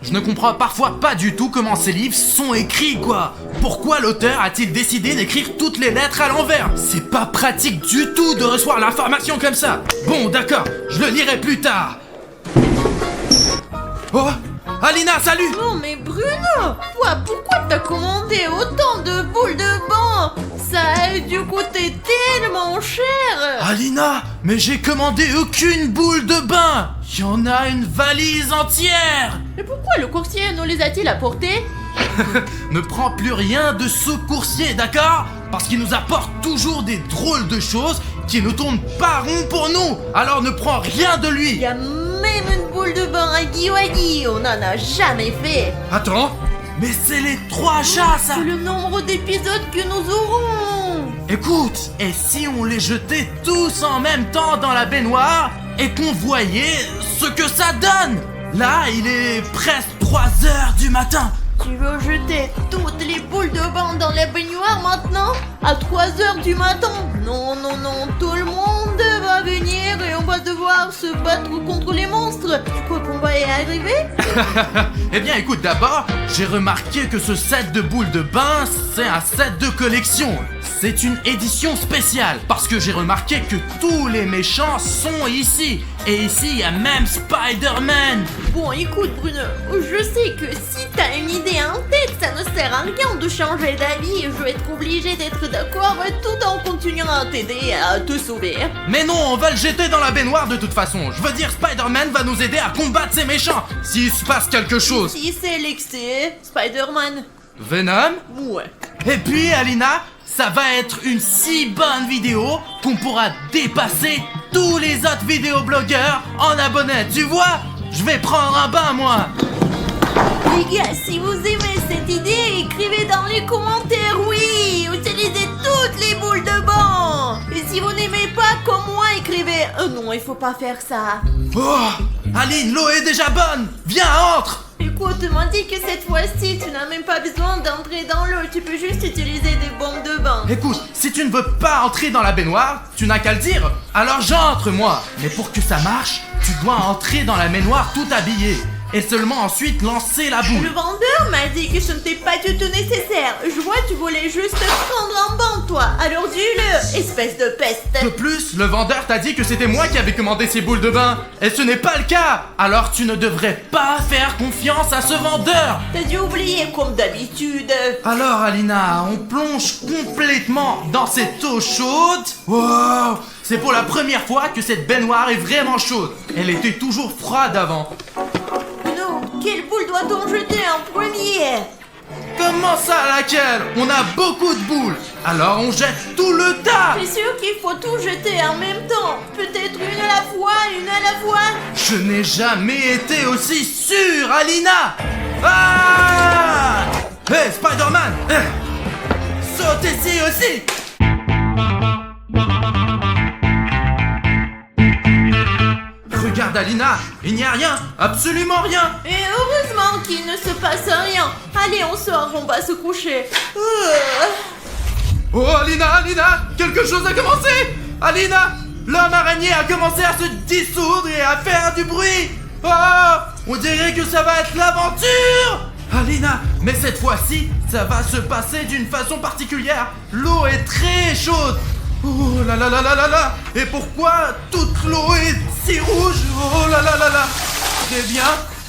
Je ne comprends parfois pas du tout comment ces livres sont écrits, quoi. Pourquoi l'auteur a-t-il décidé d'écrire toutes les lettres à l'envers? C'est pas pratique du tout de recevoir l'information comme ça. Bon, d'accord, je le lirai plus tard. Oh, Alina, salut! Oh mais Bruno, toi pourquoi t'as commandé autant de boules de banc? Ça a dû coûter tellement cher. Alina, mais j'ai commandé aucune boule de bain. Il y en a une valise entière. Mais pourquoi le coursier nous les a-t-il apportés? Ne prends plus rien de ce coursier, d'accord? Parce qu'il nous apporte toujours des drôles de choses qui ne tournent pas rond pour nous. Alors ne prends rien de Il lui. y a même une boule de bain à Guiwadi, on n'en a jamais fait. Attends, mais c'est les 3 chats, ça. C'est le nombre d'épisodes que nous aurons. Écoute, et si on les jetait tous en même temps dans la baignoire et qu'on voyait ce que ça donne? Là, il est presque 3 heures du matin. Tu veux jeter toutes les boules de bain dans la baignoire maintenant? À 3 heures du matin? Non, non, non, tout le monde va venir et on va devoir se battre contre les monstres. Tu crois qu'on va y arriver? Eh bien, écoute, d'abord, j'ai remarqué que ce set de boules de bain, c'est un set de collection. C'est une édition spéciale, parce que j'ai remarqué que tous les méchants sont ici. Et ici, il y a même Spider-Man. Bon, écoute Bruno, je sais que si t'as une idée en tête, ça ne sert à rien de changer d'avis. Je vais être obligé d'être d'accord tout en continuant à t'aider à te sauver. Mais non, on va le jeter dans la baignoire de toute façon. Je veux dire, Spider-Man va nous aider à combattre ces méchants, s'il se passe quelque chose. Si c'est l'excès, Spider-Man. Venom? Ouais. Et puis, Alina, ça va être une si bonne vidéo qu'on pourra dépasser tous les autres vidéoblogueurs en abonnés. Tu vois? Je vais prendre un bain, moi. Les gars, si vous aimez cette idée, écrivez dans les commentaires oui. Utilisez toutes les boules de banc. Et si vous n'aimez pas, comme moi, écrivez non, il faut pas faire ça. Oh, Aline, l'eau est déjà bonne. Viens, entre. Écoute, m'a dit que cette fois-ci, tu n'as même pas besoin d'entrer dans l'eau. Tu peux juste utiliser des bombes de bain. Écoute, si tu ne veux pas entrer dans la baignoire, tu n'as qu'à le dire. Alors j'entre, moi. Mais pour que ça marche, tu dois entrer dans la baignoire tout habillé. Et seulement ensuite lancer la Le boule. vendeur m'a dit que ce n'était pas du tout nécessaire. Je vois, tu voulais juste prendre un bain, toi. Alors dis-le, espèce de peste. De plus, le vendeur t'a dit que c'était moi qui avais commandé ces boules de bain. Et ce n'est pas le cas. Alors tu ne devrais pas faire confiance à ce vendeur. T'as dû oublier comme d'habitude. Alors Alina, on plonge complètement dans cette eau chaude. Wow, c'est pour la première fois que cette baignoire est vraiment chaude. Elle était toujours froide avant. Non, quelle boule doit-on jeter en premier? Comment ça, laquelle? On a beaucoup de boules. Alors on jette tout le tas. C'est sûr qu'il faut tout jeter en même temps. Peut-être une à la fois, une à la fois. Je n'ai jamais été aussi sûr, Alina. Ah! Hey, Spider-Man, saute ici aussi. Regarde, Alina, il n'y a rien, absolument rien. Et heureusement qu'il ne se passe rien. Allez, on sort, on va se coucher. Oh, Alina, quelque chose a commencé. Alina, l'homme araignée a commencé à se dissoudre et à faire du bruit. Oh, on dirait que ça va être l'aventure. Alina, mais cette fois-ci, ça va se passer d'une façon particulière. L'eau est très chaude. Oh là là là là là là. Et pourquoi toute l'eau est si rouge? Oh là là là là. Eh bien,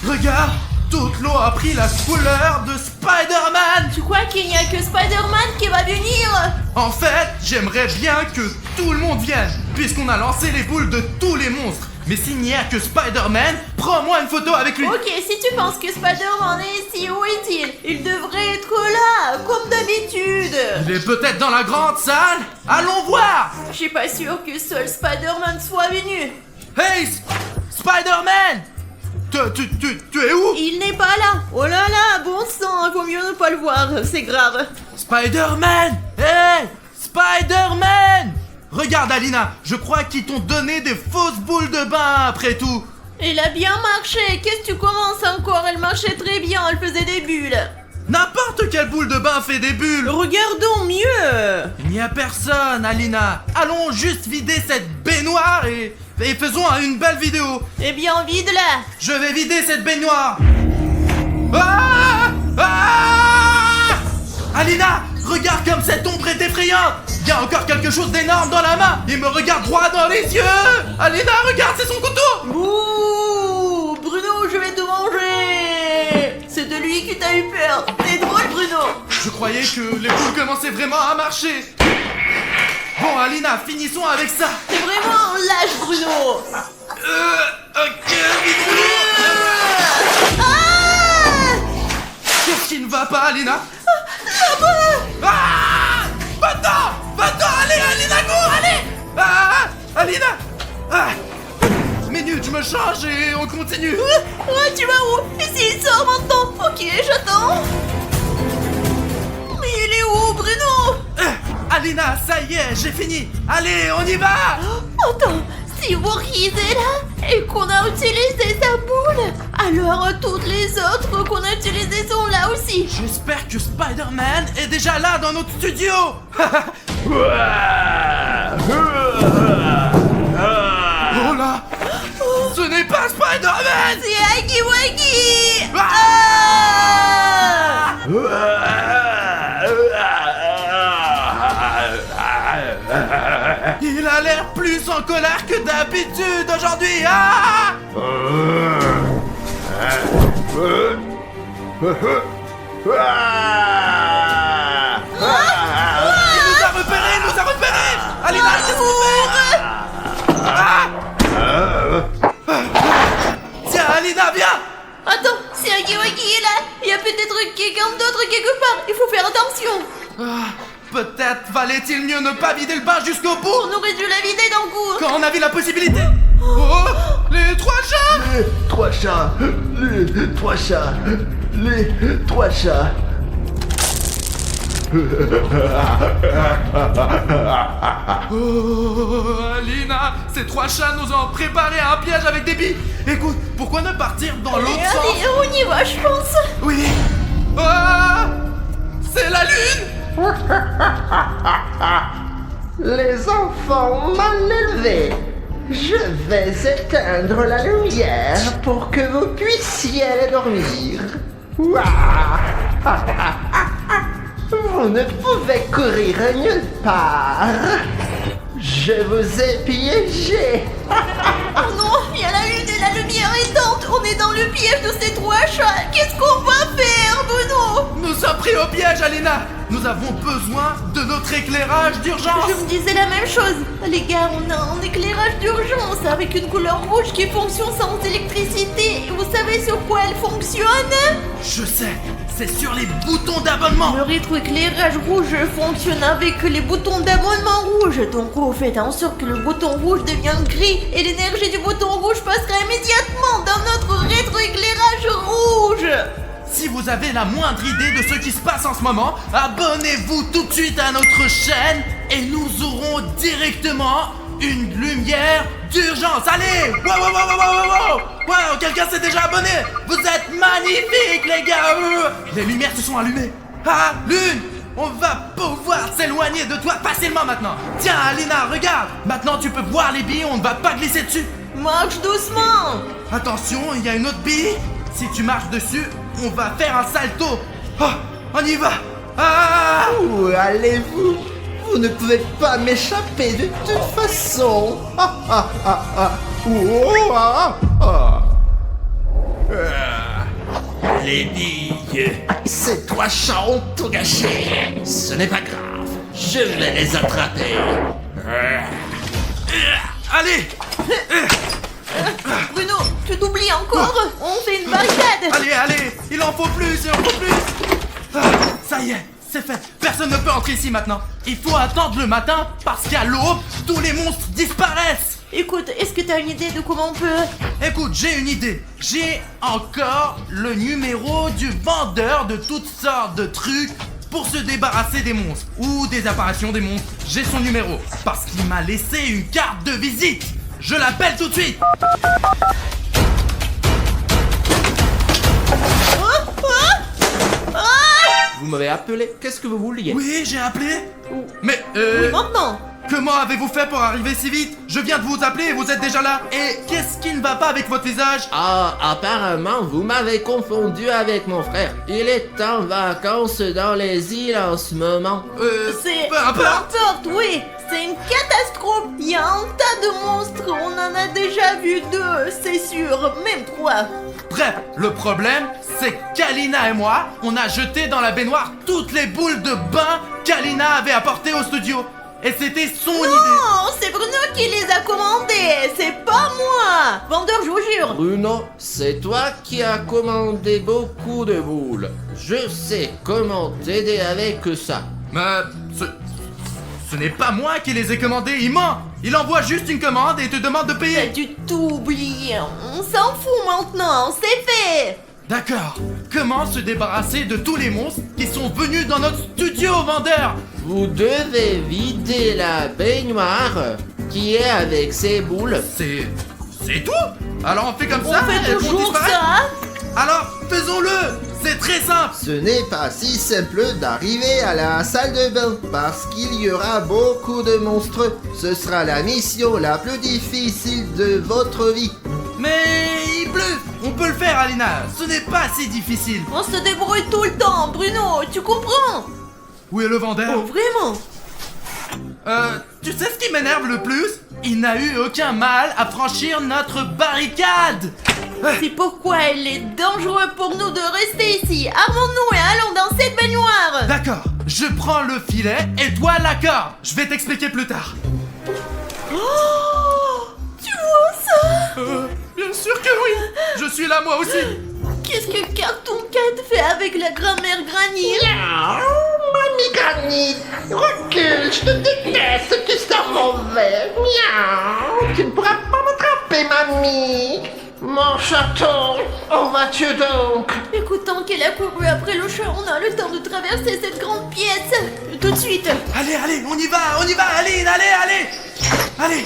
regarde, toute l'eau a pris la couleur de Spider-Man. Tu crois qu'il n'y a que Spider-Man qui va venir? En fait, j'aimerais bien que tout le monde vienne, puisqu'on a lancé les boules de tous les monstres. Mais s'il n'y a que Spider-Man, prends-moi une photo avec lui. Ok, si tu penses que Spider-Man est ici, où est-il? Il devrait être là, comme d'habitude. Il est peut-être dans la grande salle. Allons voir. Je suis pas sûr que seul Spider-Man soit venu. Hey, Spider-Man. Tu es où? Il n'est pas là. Oh là là, bon sang, vaut mieux ne pas le voir, c'est grave. Spider-Man. Hey, Spider-Man. Regarde, Alina, je crois qu'ils t'ont donné des fausses boules de bain après tout. Il a bien marché. Qu'est-ce que tu commences encore? Elle marchait très bien, elle faisait des bulles. N'importe quelle boule de bain fait des bulles. Regardons mieux. Il n'y a personne, Alina. Allons juste vider cette baignoire et faisons une belle vidéo. Eh bien, vide-la. Je vais vider cette baignoire. Il y a encore quelque chose d'énorme dans la main. Il me regarde droit dans les yeux. Alina, regarde, c'est son couteau. Ouh, Bruno, je vais te manger. C'est de lui qui t'a eu peur. T'es drôle, Bruno. Je croyais que les boules commençaient vraiment à marcher. Bon, Alina, finissons avec ça. T'es vraiment un lâche, Bruno. Ok, Ah, qu'est-ce qui ne va pas, Alina? là-bas. Ah! Va-t'en, allez, Alina, cours, allez! Ah! Alina! Ah! Minute, je me change et on continue. Ouais, tu vas où? Ici, il sort maintenant. Ok, j'attends. Mais il est où, Bruno? Alina, ça y est, j'ai fini. Allez, on y va! Attends, si Voorhees est là et qu'on a utilisé sa boule, alors toutes les autres qu'on a utilisées sont là aussi. J'espère que Spider-Man est déjà là dans notre studio. Oh là! Ce n'est pas Spider-Man! C'est Huggy Wuggy. Il a l'air plus en colère que d'habitude aujourd'hui. Ah! Il nous a repérés. Alina, qu'est-ce qu'on fait? Tiens, Alina, viens. Attends, si Huggy Wuggy est là, il y a peut-être quelqu'un d'autre quelque part. Il faut faire attention. Peut-être valait-il mieux ne pas vider le bain jusqu'au bout On aurait dû la vider d'un coup. quand on avait la possibilité. Oh, les trois chats. Les trois chats, les trois chats, les trois chats. Oh, Alina, ces trois chats nous ont préparé un piège avec des billes. Écoute, pourquoi ne partir dans l'autre sens? Allez, on y va, je pense. Oui. Ah, c'est la lune. Les enfants mal élevés, je vais éteindre la lumière pour que vous puissiez aller dormir. Ouah. Vous ne pouvez courir nulle part. Je vous ai piégé. Oh non, il y a la lune et la lumière éteinte. On est dans le piège de ces trois chats. Qu'est-ce qu'on va faire, Bruno? Nous sommes pris au piège, Alina. Nous avons besoin de notre éclairage d'urgence. Je me disais la même chose. Les gars, on a un éclairage d'urgence avec une couleur rouge qui fonctionne sans électricité. Et vous savez sur quoi elle fonctionne? Je sais, c'est sur les boutons d'abonnement. Le rétroéclairage rouge fonctionne avec les boutons d'abonnement rouge. Donc vous faites en sorte que le bouton rouge devienne gris et l'énergie du bouton rouge passera immédiatement dans notre rétroéclairage rouge. Si vous avez la moindre idée de ce qui se passe en ce moment, abonnez-vous tout de suite à notre chaîne et nous aurons directement une lumière d'urgence. Allez! Wow, quelqu'un s'est déjà abonné. Vous êtes magnifiques, les gars. Les lumières se sont allumées. Ah, Lune, on va pouvoir s'éloigner de toi facilement maintenant. Tiens, Alina, regarde. Maintenant, tu peux voir les billes, on ne va pas glisser dessus. Marche doucement. Attention, il y a une autre bille. Si tu marches dessus, on va faire un salto. Oh, on y va. Ah! Où allez-vous? Vous ne pouvez pas m'échapper de toute façon. Les billes. Ces trois chats ont tout gâché. Ce n'est pas grave. Je vais les attraper. Allez! Bruno, tu t'oublies encore. On fait une barricade. Allez, il en faut plus, Ah, ça y est, c'est fait. Personne ne peut entrer ici maintenant. Il faut attendre le matin parce qu'à l'aube, tous les monstres disparaissent. Écoute, est-ce que t'as une idée de comment on peut... Écoute, j'ai une idée. J'ai encore le numéro du vendeur de toutes sortes de trucs pour se débarrasser des monstres ou des apparitions des monstres. J'ai son numéro parce qu'il m'a laissé une carte de visite. Je l'appelle tout de suite. Vous m'avez appelé, qu'est-ce que vous vouliez? Oui, j'ai appelé. Mais Oui, maintenant. Comment avez-vous fait pour arriver si vite? Je viens de vous appeler et vous êtes déjà là. Et qu'est-ce qui ne va pas avec votre visage? Ah, apparemment, vous m'avez confondu avec mon frère. Il est en vacances dans les îles en ce moment. C'est... peu importe. Oui, c'est une catastrophe. Il y a un tas de monstres, on en a déjà vu 2, c'est sûr, même 3. Bref, le problème, c'est qu'Alina et moi, on a jeté dans la baignoire toutes les boules de bain qu'Alina avait apportées au studio. Et c'était son idée. Non, c'est Bruno qui les a commandés, c'est pas moi. Vendeur, je vous jure. Bruno, c'est toi qui as commandé beaucoup de boules. Je sais comment t'aider avec ça. Mais ce n'est pas moi qui les ai commandés, il ment. Il envoie juste une commande et te demande de T'as payer. dû tout oublier, on s'en fout maintenant, c'est fait. D'accord. Comment se débarrasser de tous les monstres qui sont venus dans notre studio, vendeur? Vous devez vider la baignoire qui est avec ces boules. C'est tout? Alors on fait comme On ça? fait elles vont toujours disparaître? ça. Alors faisons-le. C'est très simple. Ce n'est pas si simple d'arriver à la salle de bain, parce qu'il y aura beaucoup de monstres. Ce sera la mission la plus difficile de votre vie. Mais il bluffe. On peut le faire, Alina. Ce n'est pas si difficile. On se débrouille tout le temps, Bruno, tu comprends? Où est le vendeur? Oh, vraiment? Tu sais ce qui m'énerve le plus? Il n'a eu aucun mal à franchir notre barricade. C'est pourquoi il est dangereux pour nous de rester ici. Armons-nous et allons dans cette baignoire. D'accord, je prends le filet et toi la corde. Je vais t'expliquer plus tard. Oh, tu vois ça? Bien sûr que oui. Je suis là moi aussi. Qu'est-ce que Cartoon Cat fait avec la grand-mère Granny? Miaou, mamie Granny, recule, je te déteste, tu sens mauvais. Miaou, tu ne pourras pas m'attraper, mamie. Mon chaton, où vas-tu donc? Écoutant qu'elle a couru après le chat, on a le temps de traverser cette grande pièce. Tout de suite. Allez, on y va, Aline, allez.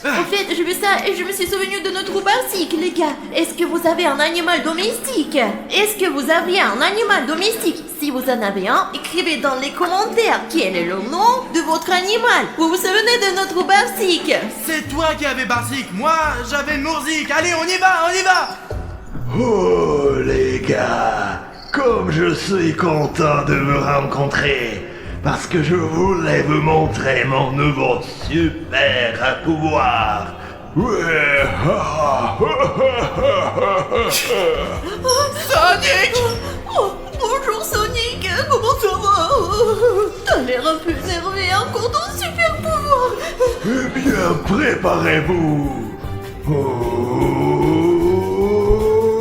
En fait, j'ai vu ça et je me suis souvenu de notre basique, les gars. Est-ce que vous avez un animal domestique? Est-ce que vous aviez un animal domestique? Si vous en avez un, écrivez dans les commentaires quel est le nom de votre animal. Vous vous souvenez de notre basique? C'est toi qui avais Barzik, moi j'avais Mourzik. Allez, on y va. Oh les gars, comme je suis content de vous rencontrer, parce que je voulais vous montrer mon nouveau super pouvoir. Ouais. Sonic! Oh, bonjour Sonic, comment ça va? T'as l'air un peu énervé encore ton super pouvoir. Eh bien, préparez-vous.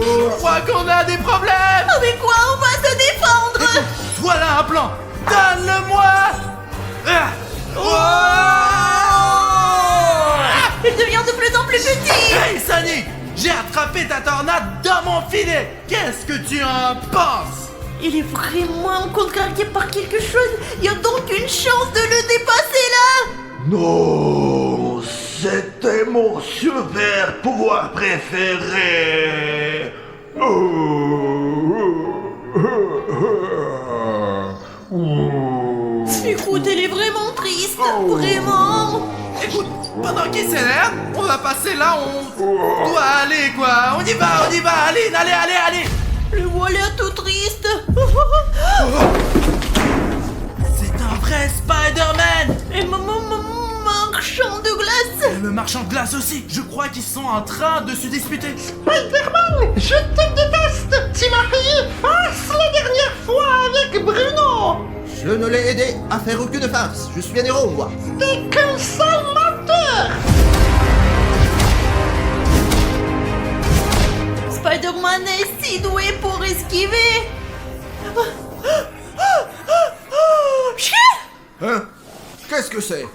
Je crois qu'on a des problèmes. Avec quoi on va se défendre? Voilà un plan. Donne-le-moi. Il devient de plus en plus petit. Hey Sonic, j'ai attrapé ta tornade dans mon filet. Qu'est-ce que tu en penses? Il est vraiment contrarié par quelque chose. Il y a donc une chance de le dépasser là. Non, c'était mon super pouvoir préféré. Écoute, elle est vraiment triste. Vraiment. Écoute, pendant qu'il s'énerve, on va passer là où on doit aller quoi. On y va, Aline, allez. Le voilà tout triste. C'est un vrai Spider-Man. Et marchand de glace. Et le marchand de glace aussi. Je crois qu'ils sont en train de se disputer. Spider-Man, je te déteste. Tu m'as payé face la dernière fois avec Bruno. Je ne l'ai aidé à faire aucune farce. Je suis un héros, moi. T'es qu'un sale menteur. Spider-Man est si doué pour esquiver. Chien. Hein? Qu'est-ce que c'est?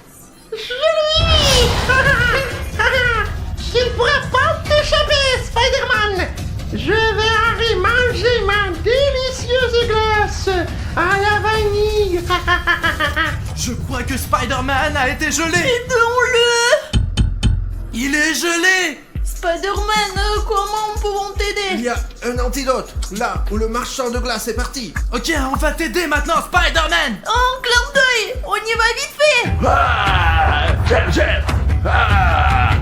Tu ne pourras pas t'échapper, Spider-Man! Je vais aller manger ma délicieuse glace à la vanille! Je crois que Spider-Man a été gelé. Aidons-le. Il est gelé. Spider-Man, comment pouvons Il t'aider? y a un antidote, là où le marchand de glace est parti. Ok, on va t'aider maintenant, Spider-Man. Oh, clin d'œil, on y va vite fait. Ah, Jeff. Ah.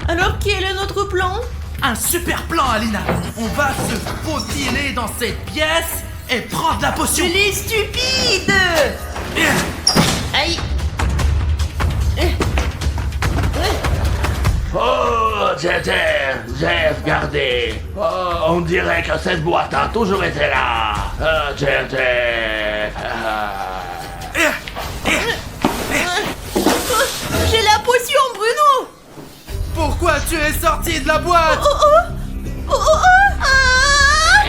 Alors quel est notre plan? Un super plan, Alina. On va se faufiler dans cette pièce et prendre la potion. Tu es stupide. Aïe. Oh, Jeff, regardez. Oh, on dirait que cette boîte a toujours été là. Ah, Jeff. Ah. J'ai la potion, Bruno. Pourquoi tu es sorti de la boîte? Ah.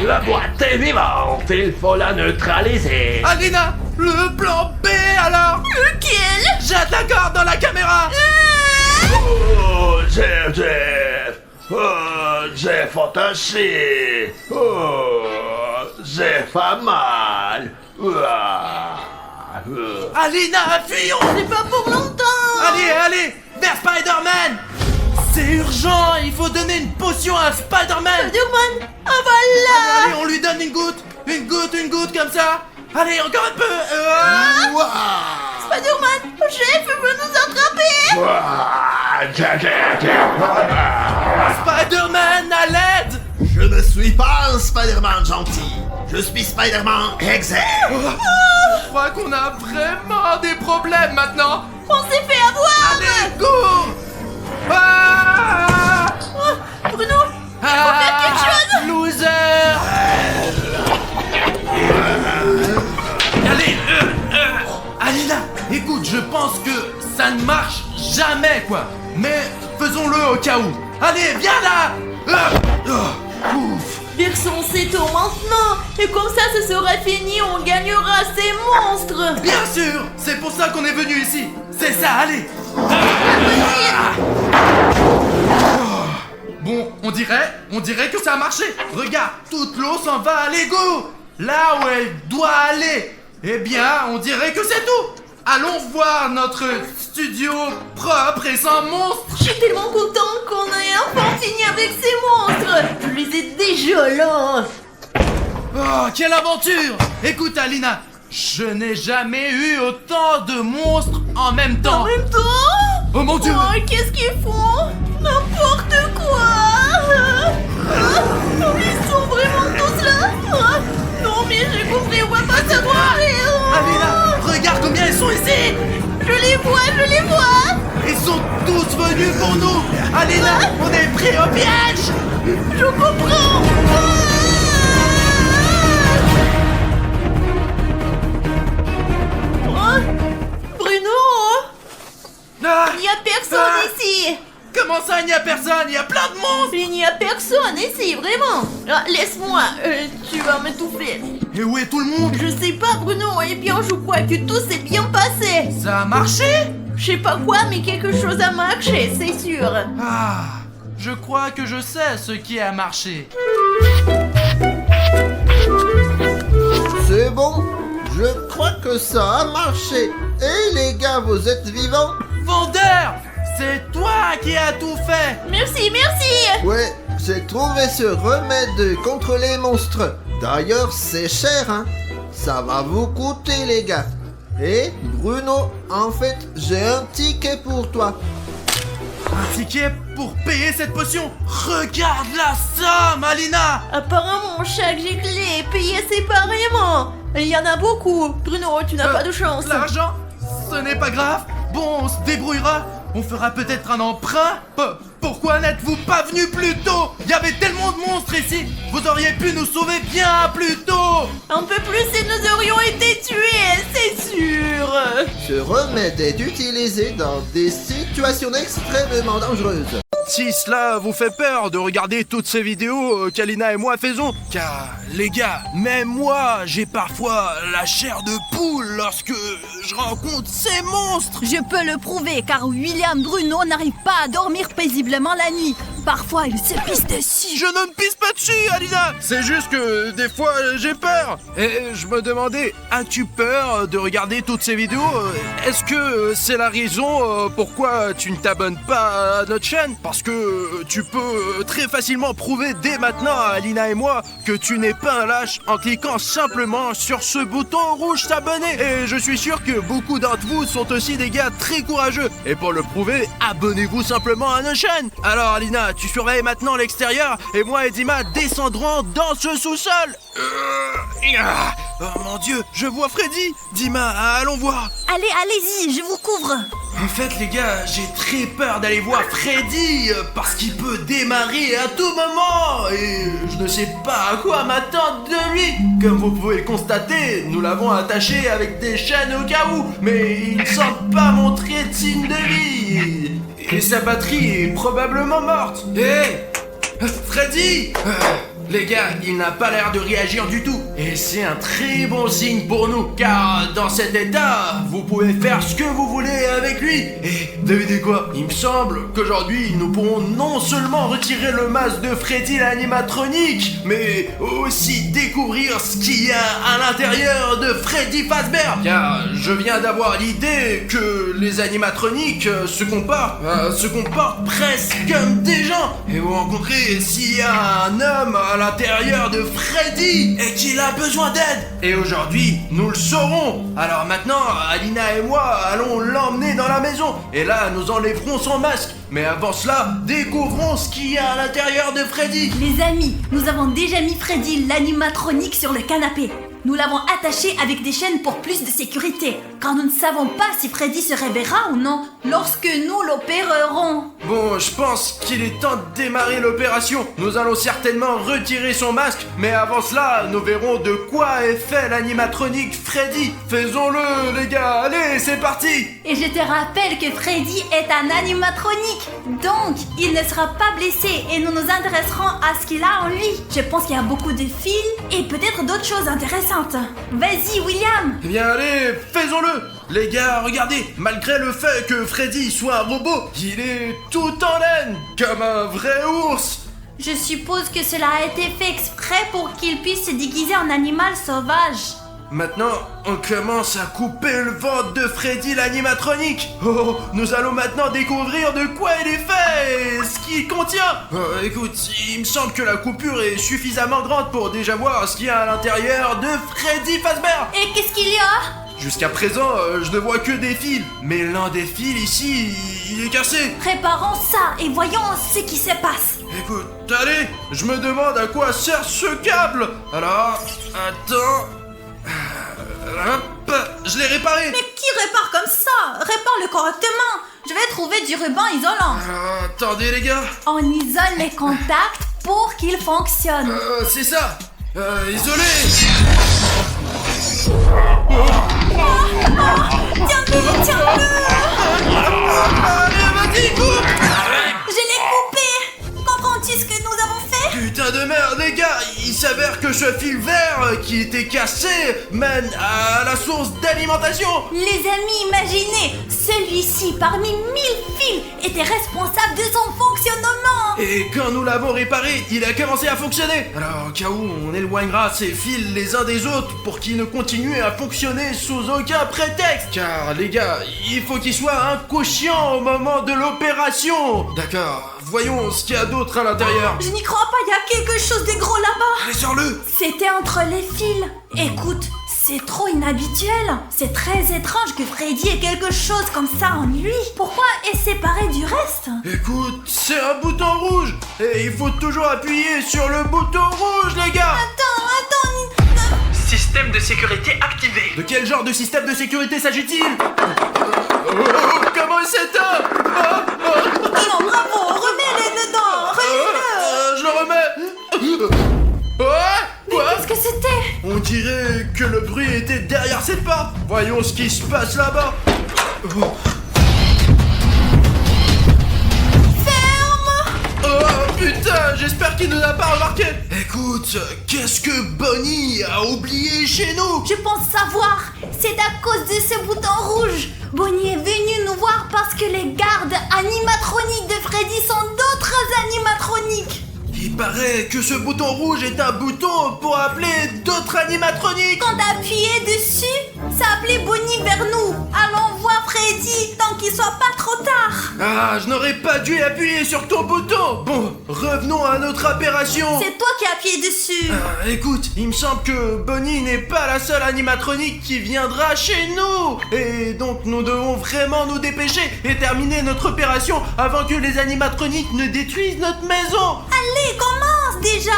La boîte est vivante, il faut la neutraliser. Alina, le plan B alors? Lequel? Jette la corde dans la caméra. Oh, Jeff. Oh, Jeff attaché. Oh, Jeff a mal. Alina, fuyons. C'est pas pour longtemps. Allez, vers Spider-Man. C'est urgent, il faut donner une potion à Spider-Man. Spider-Man, voilà. Allez, on lui donne une goutte comme ça. Allez, encore un peu. Spider-Man, Jeff veut nous attraper. Spider-Man, à l'aide. Je ne suis pas un Spider-Man gentil. Je suis Spider-Man Exer. Je crois qu'on a vraiment des problèmes maintenant. On s'est fait avoir. Allez, cours. Ah, Oh, Bruno, il faut faire quelque chose. Loser. Allez, Alina, écoute, je pense que ça ne marche jamais, quoi. Mais faisons-le au cas où. Allez, viens là. Ouf. Versons cette eau maintenant. Et comme ça, ce sera fini. On gagnera ces monstres. Bien sûr, c'est pour ça qu'on est venu ici. C'est ça, allez. Bon, on dirait que ça a marché. Regarde, toute l'eau s'en va à l'égout. Là où elle doit aller. Eh bien, on dirait que c'est tout. Allons voir notre studio propre et sans monstres. Je suis tellement content qu'on ait enfin fini avec ces monstres. Je les ai déjà là. Oh, quelle aventure. Écoute, Alina, je n'ai jamais eu autant de monstres en même temps. En même temps. Oh mon Dieu. Oh, qu'est-ce qu'ils font? N'importe quoi. Ils sont vraiment tous là. Non, mais j'ai compris, on va pas savoir. Alina, regarde combien ils sont ici. Je les vois. Ils sont tous venus pour nous. Alina, on est pris au piège. Je comprends. Bruno, Ah, il n'y a personne ici. comment ça, il n'y a personne? Il y a plein de monstres. Il n'y a personne ici, vraiment. Ah, laisse-moi, tu vas m'étouffer. Et où est tout le monde? Je sais pas, Bruno. Eh bien, je crois que tout s'est bien passé. Ça a marché? Je sais pas quoi, mais quelque chose a marché, c'est sûr. Ah, je crois que je sais ce qui a marché. C'est bon, je crois que ça a marché. Et les gars, vous êtes vivants? Vendeur, c'est toi qui as tout fait. Merci. Ouais, j'ai trouvé ce remède contre les monstres. D'ailleurs, c'est cher, hein. Ça va vous coûter, les gars. Et Bruno, en fait, j'ai un ticket pour toi. Un ticket pour payer cette potion. Regarde la somme, Alina. Apparemment, chaque gilet est payé séparément. Il y en a beaucoup. Bruno, tu n'as pas de chance. L'argent, ce n'est pas grave. Bon, on se débrouillera. On fera peut-être un emprunt. Pourquoi n'êtes-vous pas venu plus tôt? Il y avait tellement de monstres ici. Vous auriez pu nous sauver bien plus tôt. Un peu plus et nous aurions été tués, c'est sûr. Ce remède est utilisé dans des situations extrêmement dangereuses. Si cela vous fait peur de regarder toutes ces vidéos qu'Alina et moi faisons, car les gars, même moi, j'ai parfois la chair de poule lorsque je rencontre ces monstres. Je peux le prouver car William Bruno n'arrive pas à dormir paisiblement la nuit. Parfois, il se pisse dessus. Je ne me pisse pas dessus, Alina. C'est juste que des fois j'ai peur. Et je me demandais, as-tu peur de regarder toutes ces vidéos? Est-ce que c'est la raison pourquoi tu ne t'abonnes pas à notre chaîne? Parce que tu peux très facilement prouver dès maintenant à Alina et moi que tu n'es pas un lâche en cliquant simplement sur ce bouton rouge s'abonner. Et je suis sûr que beaucoup d'entre vous sont aussi des gars très courageux. Et pour le prouver, abonnez-vous simplement à notre chaîne. Alors Alina, tu surveilles maintenant l'extérieur et moi et Dima descendrons dans ce sous-sol. Oh mon Dieu, je vois Freddy. Dima, allons voir. Allez-y, je vous couvre. En fait, les gars, j'ai très peur d'aller voir Freddy parce qu'il peut démarrer à tout moment et je ne sais pas à quoi m'attendre de lui. Comme vous pouvez le constater, nous l'avons attaché avec des chaînes au cas où, mais il ne semble pas montrer de signe de vie. Et sa batterie est probablement morte. Freddy les gars, il n'a pas l'air de réagir du tout. Et c'est un très bon signe pour nous, car dans cet état, vous pouvez faire ce que vous voulez avec lui. Et devinez quoi? Il me semble qu'aujourd'hui, nous pourrons non seulement retirer le masque de Freddy l'animatronique, mais aussi découvrir ce qu'il y a à l'intérieur de Freddy Fazbear. Car je viens d'avoir l'idée que les animatroniques se comportent presque comme des gens. Et vous rencontrez s'il y a un homme à l'intérieur de Freddy et qu'il a besoin d'aide. Et aujourd'hui, nous le saurons. Alors maintenant, Alina et moi allons l'emmener dans la maison. Et là, nous enlèverons son masque. Mais avant cela, découvrons ce qu'il y a à l'intérieur de Freddy. Les amis, nous avons déjà mis Freddy l'animatronique sur le canapé. Nous l'avons attaché avec des chaînes pour plus de sécurité, car nous ne savons pas si Freddy se réveillera ou non lorsque nous l'opérerons. Bon, je pense qu'il est temps de démarrer l'opération. Nous allons certainement retirer son masque, mais avant cela, nous verrons de quoi est fait l'animatronique Freddy. Faisons-le, les gars, allez, c'est parti. Et je te rappelle que Freddy est un animatronique, donc il ne sera pas blessé et nous nous intéresserons à ce qu'il a en lui. Je pense qu'il y a beaucoup de fils et peut-être d'autres choses intéressantes. Vas-y, William. Eh bien, allez, faisons-le. Les gars, regardez, malgré le fait que Freddy soit un robot, il est tout en laine, comme un vrai ours. Je suppose que cela a été fait exprès pour qu'il puisse se déguiser en animal sauvage. Maintenant, on commence à couper le ventre de Freddy l'animatronique. Oh, nous allons maintenant découvrir de quoi il est fait et ce qu'il contient. Écoute, il me semble que la coupure est suffisamment grande pour déjà voir ce qu'il y a à l'intérieur de Freddy Fazbear. Et qu'est-ce qu'il y a? Jusqu'à présent, je ne vois que des fils. Mais l'un des fils ici, il est cassé. Préparons ça et voyons ce qui se passe. Écoute, allez, je me demande à quoi sert ce câble. Alors, attends... Hop, je l'ai réparé. Mais qui répare comme ça? Répare-le correctement. Je vais trouver du ruban isolant. Attendez les gars. On isole les contacts pour qu'ils fonctionnent. C'est ça. Isolé. Tiens-le, tiens-le. Allez, vas-y, coupe. Je l'ai coupé. Comprends-tu ce que nous avons fait? Putain de merde, les gars. Il s'avère que ce fil vert qui était cassé mène à la source d'alimentation. Les amis, imaginez, celui-ci parmi 1000 fils était responsable de son fonctionnement. Et quand nous l'avons réparé, il a commencé à fonctionner. Alors au cas où, on éloignera ces fils les uns des autres pour qu'ils ne continuent à fonctionner sous aucun prétexte. Car les gars, il faut qu'ils soient inconscients au moment de l'opération. D'accord, voyons ce qu'il y a d'autre à l'intérieur. Je n'y crois pas, il y a quelque chose de gros là-bas. Allez, sors-le. C'était entre les fils. Écoute, c'est trop inhabituel. C'est très étrange que Freddy ait quelque chose comme ça en lui. Pourquoi est séparé du reste? Écoute, c'est un bouton rouge. Et il faut toujours appuyer sur le bouton rouge, les gars. Attends. Système de sécurité activé. De quel genre de système de sécurité s'agit-il? Comment il s'éteint? Non, bravo, remets-les dedans. Remets-le. Je le remets. Quoi? Qu'est-ce que c'était? On dirait que le bruit était derrière cette porte. Voyons ce qui se passe là-bas. Ferme. Oh putain, j'espère qu'il ne l'a pas remarqué. Écoute, écoute, qu'est-ce que Bonnie a oublié chez nous? Je pense savoir. C'est à cause de ce bouton rouge. Bonnie est venue nous voir parce que les gardes animatroniques de Freddy sont d'autres animatroniques. Il paraît que ce bouton rouge est un bouton pour appeler d'autres animatroniques. Quand t'appuyais dessus, ça appelait Bonnie vers nous. Allons voir Freddy tant qu'il soit pas trop tard. Ah, je n'aurais pas dû appuyer sur ton bouton. Bon, revenons à notre opération. C'est toi qui as appuyé dessus. Écoute, il me semble que Bonnie n'est pas la seule animatronique qui viendra chez nous. Et donc nous devons vraiment nous dépêcher et terminer notre opération avant que les animatroniques ne détruisent notre maison. Allez, commence déjà.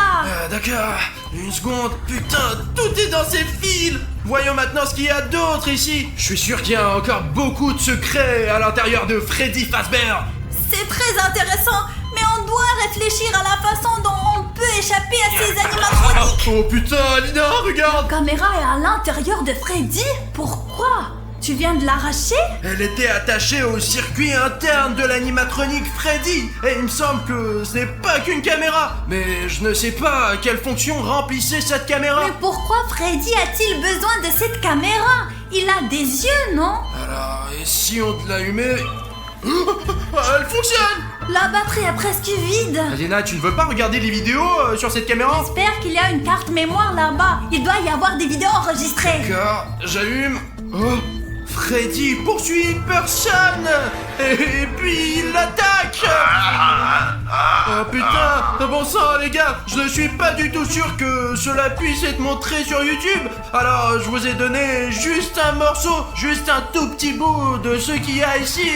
D'accord, une seconde, putain, tout est dans ces fils. Voyons maintenant ce qu'il y a d'autre ici. Je suis sûr qu'il y a encore beaucoup de secrets à l'intérieur de Freddy Fazbear. C'est très intéressant, mais on doit réfléchir à la façon dont on peut échapper à ces animatroniques. Oh putain, Alina, regarde. La caméra est à l'intérieur de Freddy. Pourquoi? Tu viens de l'arracher? Elle était attachée au circuit interne de l'animatronique Freddy. Et il me semble que ce n'est pas qu'une caméra. Mais je ne sais pas quelle fonction remplissait cette caméra. Mais pourquoi Freddy a-t-il besoin de cette caméra? Il a des yeux, non? Alors, et si on te l'allumait... Elle fonctionne. La batterie est presque vide. Alina, tu ne veux pas regarder les vidéos sur cette caméra? J'espère qu'il y a une carte mémoire là-bas. Il doit y avoir des vidéos enregistrées. D'accord, j'allume. Oh, Freddy poursuit une personne. Et puis il l'attaque. Oh putain, bon sang les gars, je ne suis pas du tout sûr que cela puisse être montré sur YouTube. Alors je vous ai donné juste un morceau, juste un tout petit bout de ce qu'il y a ici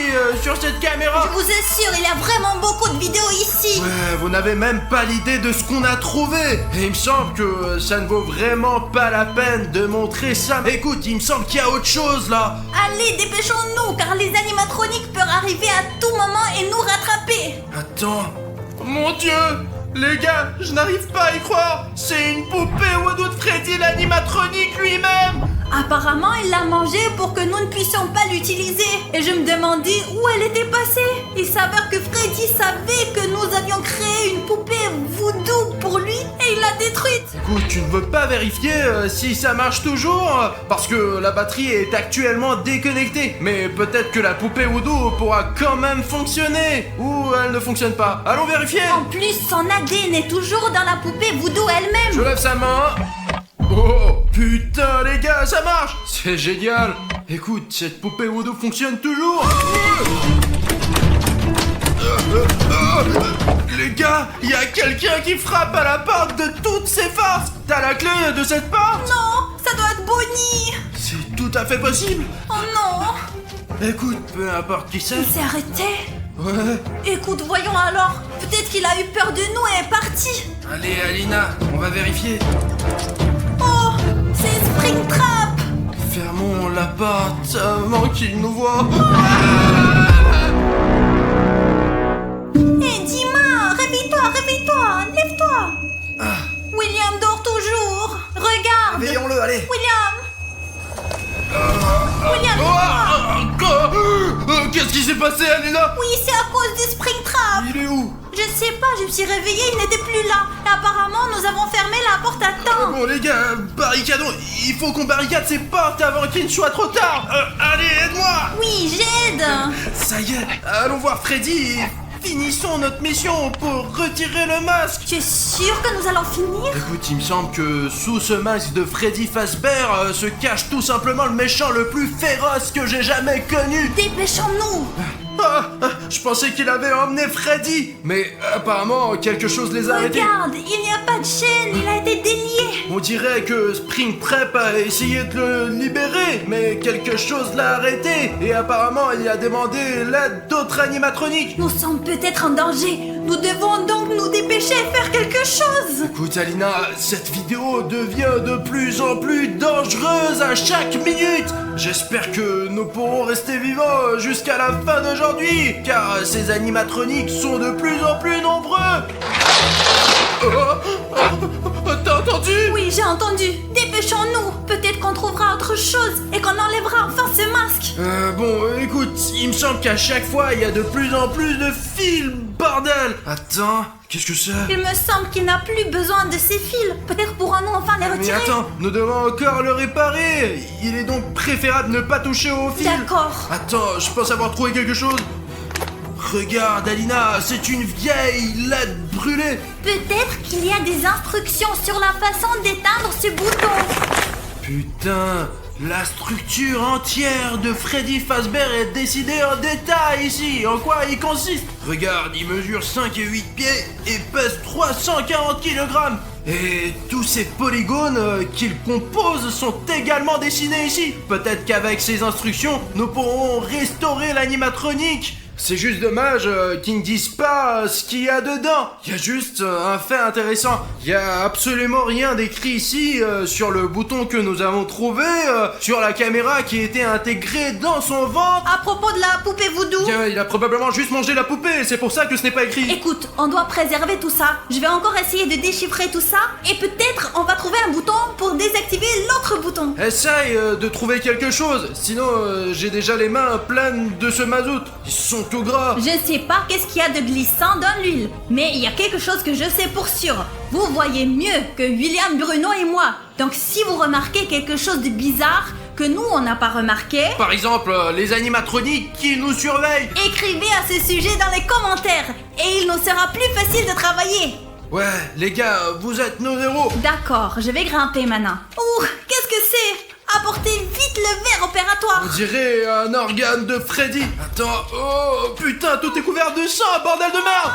sur cette caméra. Je vous assure, il y a vraiment beaucoup de vidéos ici. Ouais, vous n'avez même pas l'idée de ce qu'on a trouvé. Et il me semble que ça ne vaut vraiment pas la peine de montrer ça. Écoute, il me semble qu'il y a autre chose là. Allez, dépêchons-nous, car les animatroniques peuvent arriver à tout moment et nous rattraper. Attends. Mon Dieu! Les gars, je n'arrive pas à y croire! C'est une poupée Woodoo de Freddy l'animatronique lui-même! Apparemment, il l'a mangée pour que nous ne puissions pas l'utiliser. Et je me demandais où elle était passée. Il s'avère que Freddy savait que nous avions créé une poupée voodoo pour lui et il l'a détruite. Écoute, tu ne veux pas vérifier si ça marche toujours? Parce que la batterie est actuellement déconnectée. Mais peut-être que la poupée Woodoo pourra quand même fonctionner. Ou elle ne fonctionne pas. Allons vérifier! En plus, son ADN est toujours dans la poupée voodoo elle-même. Je lève sa main. Oh putain les gars, ça marche! C'est génial! Écoute, cette poupée Woodoo fonctionne toujours! Les gars, il y a quelqu'un qui frappe à la porte de toutes ces forces! T'as la clé de cette porte? Non, ça doit être Bonnie! C'est tout à fait possible! Oh non! Écoute, peu importe qui c'est. Il s'est arrêté? Ouais. Écoute, voyons alors. Peut-être qu'il a eu peur de nous et est parti. Allez Alina, on va vérifier. Oh, c'est Springtrap. Fermons la porte avant qu'il nous voie. Hé, Dima, réveille-toi, lève-toi. William dort toujours. Regarde. Veillons-le, allez. William, Qu'est-ce qui s'est passé Alina? oui, c'est à cause du Springtrap. Il est où? Je sais pas, je me suis réveillée, il n'était plus là. Et apparemment, nous avons fermé la porte à temps. Bon les gars, barricadons. Il faut qu'on barricade ces portes avant qu'il ne soit trop tard. Allez, aide-moi. Oui, j'aide. Ça y est, allons voir Freddy et finissons notre mission pour retirer le masque. Tu es sûr que nous allons finir? Écoute, il me semble que sous ce masque de Freddy Fazbear se cache tout simplement le méchant le plus féroce que j'ai jamais connu. Dépêchons-nous. Je pensais qu'il avait emmené Freddy, mais apparemment quelque chose les a arrêtés. Regarde, il n'y a pas de chaîne, il a été délié. On dirait que Springtrap a essayé de le libérer, mais quelque chose l'a arrêté. Et apparemment, il a demandé l'aide d'autres animatroniques. Nous sommes peut-être en danger. Nous devons donc nous dépêcher et faire quelque chose. Écoute Alina, cette vidéo devient de plus en plus dangereuse à chaque minute. J'espère que nous pourrons rester vivants jusqu'à la fin d'aujourd'hui, car ces animatroniques sont de plus en plus nombreux. T'as entendu? Oui, j'ai entendu. Dépêchons-nous. Peut-être qu'on trouvera autre chose et qu'on enlèvera enfin ce masque. Bon, écoute, il me semble qu'à chaque fois, il y a de plus en plus de fils, bordel. Attends, qu'est-ce que c'est? Il me semble qu'il n'a plus besoin de ces fils. Peut-être pourrons-nous enfin les Mais retirer. attends, nous devons encore le réparer. Il est donc préférable de ne pas toucher au fil. D'accord. Attends, je pense avoir trouvé quelque chose. Regarde, Alina, c'est une vieille LED brûlée. Peut-être qu'il y a des instructions sur la façon d'éteindre ce bouton. Putain, la structure entière de Freddy Fazbear est décidée en détail ici. En quoi il consiste? Regarde, il mesure 5 et 8 pieds et pèse 340 kg. Et tous ces polygones qu'il compose sont également dessinés ici. Peut-être qu'avec ces instructions, nous pourrons restaurer l'animatronique. C'est juste dommage qu'ils ne disent pas ce qu'il y a dedans. Il y a juste un fait intéressant. Il y a absolument rien d'écrit ici sur le bouton que nous avons trouvé, sur la caméra qui était intégrée dans son ventre. À propos de la poupée voodoo. Tiens, il a probablement juste mangé la poupée, c'est pour ça que ce n'est pas écrit. Écoute, on doit préserver tout ça. Je vais encore essayer de déchiffrer tout ça et peut-être on va trouver un bouton pour désactiver l'autre bouton. Essaye de trouver quelque chose, sinon j'ai déjà les mains pleines de ce mazout. Ils sont tout gras. Je ne sais pas qu'est-ce qu'il y a de glissant dans l'huile, mais il y a quelque chose que je sais pour sûr. Vous voyez mieux que William, Bruno et moi. Donc si vous remarquez quelque chose de bizarre que nous on n'a pas remarqué, Par exemple, les animatroniques qui nous surveillent. écrivez à ce sujet dans les commentaires et il nous sera plus facile de travailler. Ouais, les gars, vous êtes nos héros. D'accord, je vais grimper maintenant. Ouh, qu'est-ce que c'est? Apportez vite le verre opératoire. On dirait un organe de Freddy. Attends, oh putain, tout est couvert de sang, bordel de merde.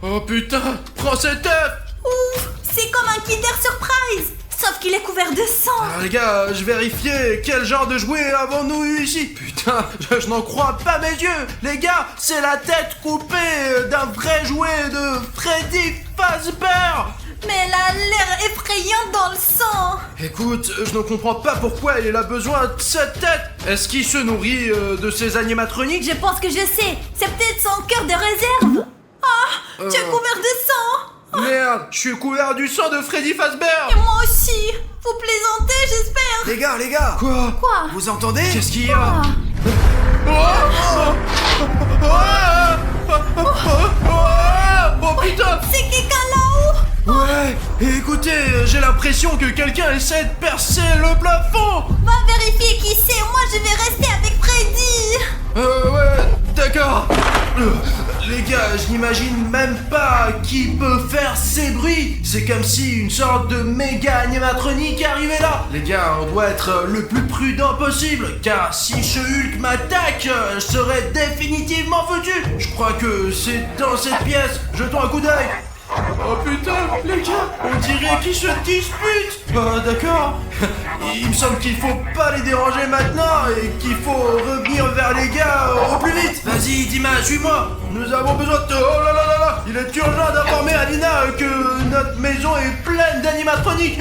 Oh putain, prends cet œuf. Ouh, c'est comme un Kinder Surprise, sauf qu'il est couvert de sang. Alors les gars, je vérifiais quel genre de jouet avons-nous eu ici. Putain, je n'en crois pas mes yeux. Les gars, c'est la tête coupée d'un vrai jouet de Freddy Fazbear. Mais elle a l'air effrayante dans le sang. Écoute, je ne comprends pas pourquoi il a besoin de cette tête. Est-ce qu'il se nourrit de ces animatroniques? Je pense que je sais, c'est peut-être son cœur de réserve. Ah, tu es couvert de sang. Merde, je suis couvert du sang de Freddy Fazbear. Et moi aussi. Vous plaisantez, j'espère. Les gars, Quoi? Quoi? vous entendez? Qu'est-ce qu'il y a? Ah. Oh putain! C'est quelqu'un là-haut. Ouais, écoutez, j'ai l'impression que quelqu'un essaie de percer le plafond. Va vérifier qui c'est, moi je vais rester avec Freddy. Ouais, d'accord. Les gars, je n'imagine même pas qui peut faire ces bruits. C'est comme si une sorte de méga animatronique arrivait là. Les gars, on doit être le plus prudent possible, car si ce Hulk m'attaque, je serai définitivement foutu. Je crois que c'est dans cette pièce. Jetons un coup d'œil. Oh putain, les gars, on dirait qu'ils se disputent. D'accord. Il me semble qu'il faut pas les déranger maintenant et qu'il faut revenir vers les gars au plus vite. Vas-y, Dima, suis-moi. Nous avons besoin de te... Oh là là là là. Il est urgent d'informer Alina que notre maison est pleine d'animatroniques.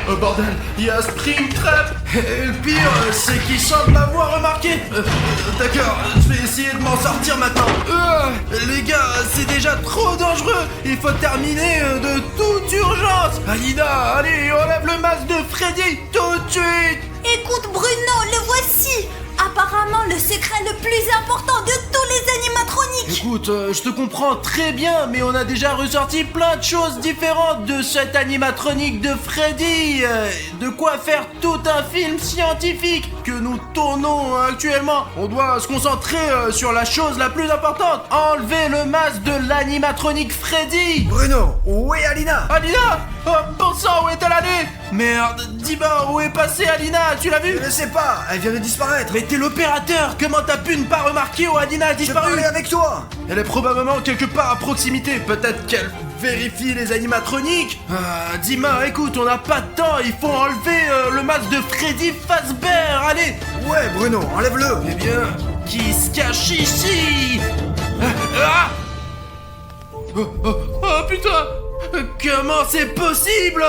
Oh bordel, il y a Springtrap. Et le pire, c'est qu'il semble m'avoir remarqué. D'accord, je vais essayer de m'en sortir maintenant. Les gars, c'est déjà trop dangereux. Il faut terminer de toute urgence. Alina, allez, enlève le masque de Freddy tout de suite. Écoute Bruno, le voici. Apparemment le secret le plus important de tous les animatroniques. Écoute, je te comprends très bien, mais on a déjà ressorti plein de choses différentes de cette animatronique de Freddy. De quoi faire tout un film scientifique que nous tournons actuellement. On doit se concentrer sur la chose la plus importante. Enlever le masque de l'animatronique Freddy. Bruno, où est Alina? Alina! Oh, bon sang, où est-elle allée? Merde, dis-moi, où est passée Alina? Tu l'as vue? Je ne sais pas, elle vient de disparaître. Mais t'es l'opérateur! Comment t'as pu ne pas remarquer où Alina a Je disparu? parlais avec toi. Elle est probablement quelque part à proximité. Peut-être qu'elle vérifie les animatroniques. Dima, écoute, on n'a pas de temps. Il faut enlever le masque de Freddy Fazbear. Allez! Ouais, Bruno, enlève-le. Eh bien, qui se cache ici? Oh putain! Comment c'est possible?